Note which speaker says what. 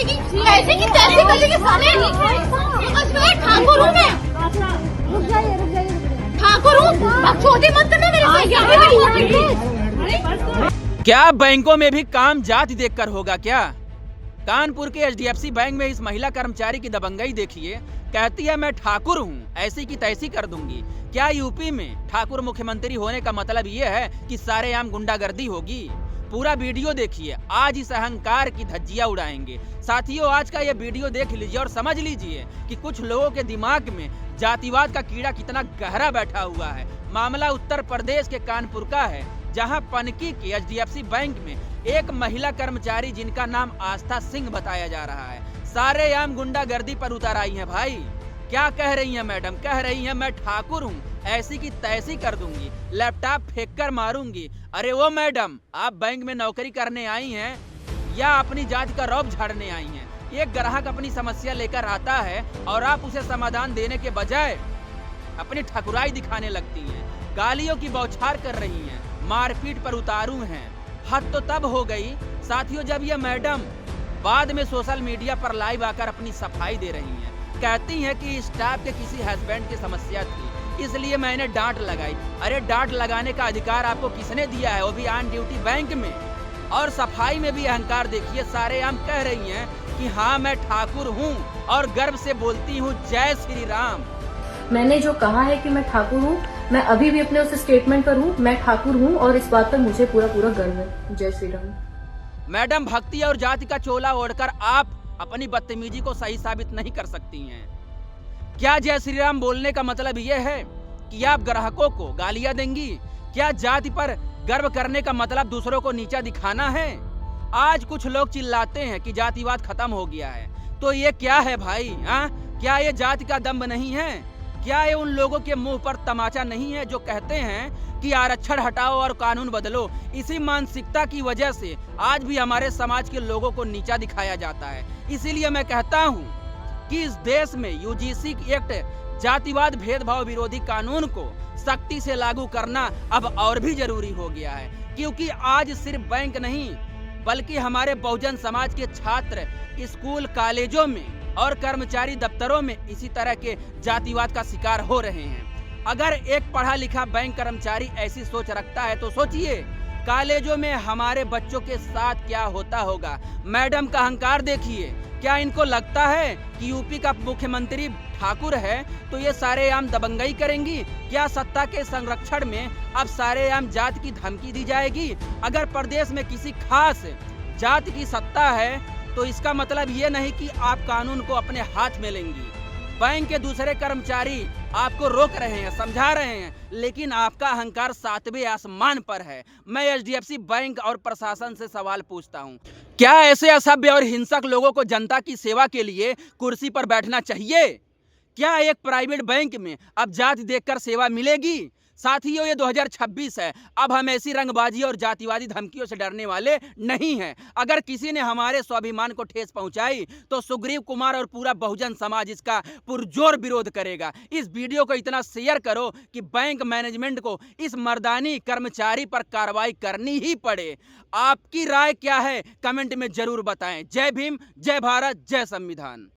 Speaker 1: करेगी, ऐसे की तैसे करेगी साले। ठाकुर हूँ मैं, ठाकुर हूँ, छोटी मत करना मेरे से।
Speaker 2: क्या बैंकों में भी काम जाति देखकर होगा क्या? कानपुर के एचडीएफसी बैंक में इस महिला कर्मचारी की दबंगई देखिए। कहती है मैं ठाकुर हूँ, ऐसी की तैसी कर दूंगी। क्या यूपी में ठाकुर मुख्यमंत्री होने का मतलब ये है कि सारेआम गुंडागर्दी होगी? पूरा वीडियो देखिए, आज इस अहंकार की धज्जियां उड़ाएंगे। साथियों, आज का ये वीडियो देख लीजिए और समझ लीजिए कि कुछ लोगों के दिमाग में जातिवाद का कीड़ा कितना गहरा बैठा हुआ है। मामला उत्तर प्रदेश के कानपुर का है, जहां पनकी के एचडीएफसी बैंक में एक महिला कर्मचारी जिनका नाम आस्था सिंह बताया जा रहा है, सारेआम गुंडागर्दी पर उतर आई है। भाई क्या कह रही हैं मैडम? कह रही हैं मैं ठाकुर हूँ, ऐसी की तैसी कर दूंगी, लैपटॉप फेंक कर मारूंगी। अरे वो मैडम, आप बैंक में नौकरी करने आई हैं या अपनी जाति का रौब झाड़ने आई हैं? एक ग्राहक अपनी समस्या लेकर आता है और आप उसे समाधान देने के बजाय अपनी ठकुराई दिखाने लगती हैं, गालियों की बौछार कर रही हैं, मारपीट पर उतारू हैं। हद तो तब हो गई साथियों जब ये मैडम बाद में सोशल मीडिया पर लाइव आकर अपनी सफाई दे रही हैं। कहती हैं कि स्टाफ के किसी हस्बैंड की समस्या थी, इसलिए मैंने डांट लगाई। अरे डांट लगाने का अधिकार आपको किसने दिया है, वो भी ऑन ड्यूटी बैंक में? और सफाई में भी अहंकार देखिए, सारेआम कह रही हैं कि हाँ मैं ठाकुर हूँ और गर्व से बोलती हूँ जय श्री राम।
Speaker 3: मैंने जो कहा है कि मैं ठाकुर हूँ, मैं अभी भी अपने उस स्टेटमेंट पर हूँ, मैं ठाकुर हूँ और इस बात पर मुझे पूरा गर्व है। जय श्री राम।
Speaker 2: मैडम, भक्ति और जाति का चोला ओढ़कर आप अपनी बदतमीजी को सही साबित नहीं कर सकती हैं। क्या जय श्री राम बोलने का मतलब यह है कि आप ग्राहकों को गालियां देंगी? क्या जाति पर गर्व करने का मतलब दूसरों को नीचा दिखाना है? आज कुछ लोग चिल्लाते हैं कि जातिवाद खत्म हो गया है, तो ये क्या है भाई? क्या ये जाति का दम्भ नहीं है? क्या ये उन लोगों के मुंह पर तमाचा नहीं है जो कहते हैं कि आरक्षण हटाओ और कानून बदलो? इसी मानसिकता की वजह से आज भी हमारे समाज के लोगों को नीचा दिखाया जाता है। इसीलिए मैं कहता हूँ कि इस देश में यूजीसी एक्ट जातिवाद भेदभाव विरोधी कानून को सख्ती से लागू करना अब और भी जरूरी हो गया है, क्योंकि आज सिर्फ बैंक नहीं बल्कि हमारे बहुजन समाज के छात्र स्कूल कॉलेजों में और कर्मचारी दफ्तरों में इसी तरह के जातिवाद का शिकार हो रहे हैं। अगर एक पढ़ा लिखा बैंक कर्मचारी ऐसी सोच रखता है तो सोचिए कॉलेजों में हमारे बच्चों के साथ क्या होता होगा। मैडम का अहंकार देखिए, क्या इनको लगता है कि यूपी का मुख्यमंत्री ठाकुर है तो ये सारेआम दबंगई करेंगी? क्या सत्ता के संरक्षण में अब सारेआम जाति की धमकी दी जाएगी? अगर प्रदेश में किसी खास जाति की सत्ता है तो इसका मतलब ये नहीं कि आप कानून को अपने हाथ में लेंगी। बैंक के दूसरे कर्मचारी आपको रोक रहे हैं, समझा रहे हैं, लेकिन आपका अहंकार 7वें आसमान पर है। मैं एचडीएफसी बैंक और प्रशासन से सवाल पूछता हूं, क्या ऐसे असभ्य और हिंसक लोगों को जनता की सेवा के लिए कुर्सी पर बैठना चाहिए? क्या एक प्राइवेट बैंक में अब जाति देखकर सेवा मिलेगी? साथियों, ये 2026 है, अब हम ऐसी रंगबाजी और जातिवादी धमकियों से डरने वाले नहीं हैं। अगर किसी ने हमारे स्वाभिमान को ठेस पहुंचाई तो सुग्रीव कुमार और पूरा बहुजन समाज इसका पुरजोर विरोध करेगा। इस वीडियो को इतना शेयर करो कि बैंक मैनेजमेंट को इस मर्दानी कर्मचारी पर कार्रवाई करनी ही पड़े। आपकी राय क्या है? कमेंट में जरूर बताएं। जय भीम, जय भारत, जय संविधान।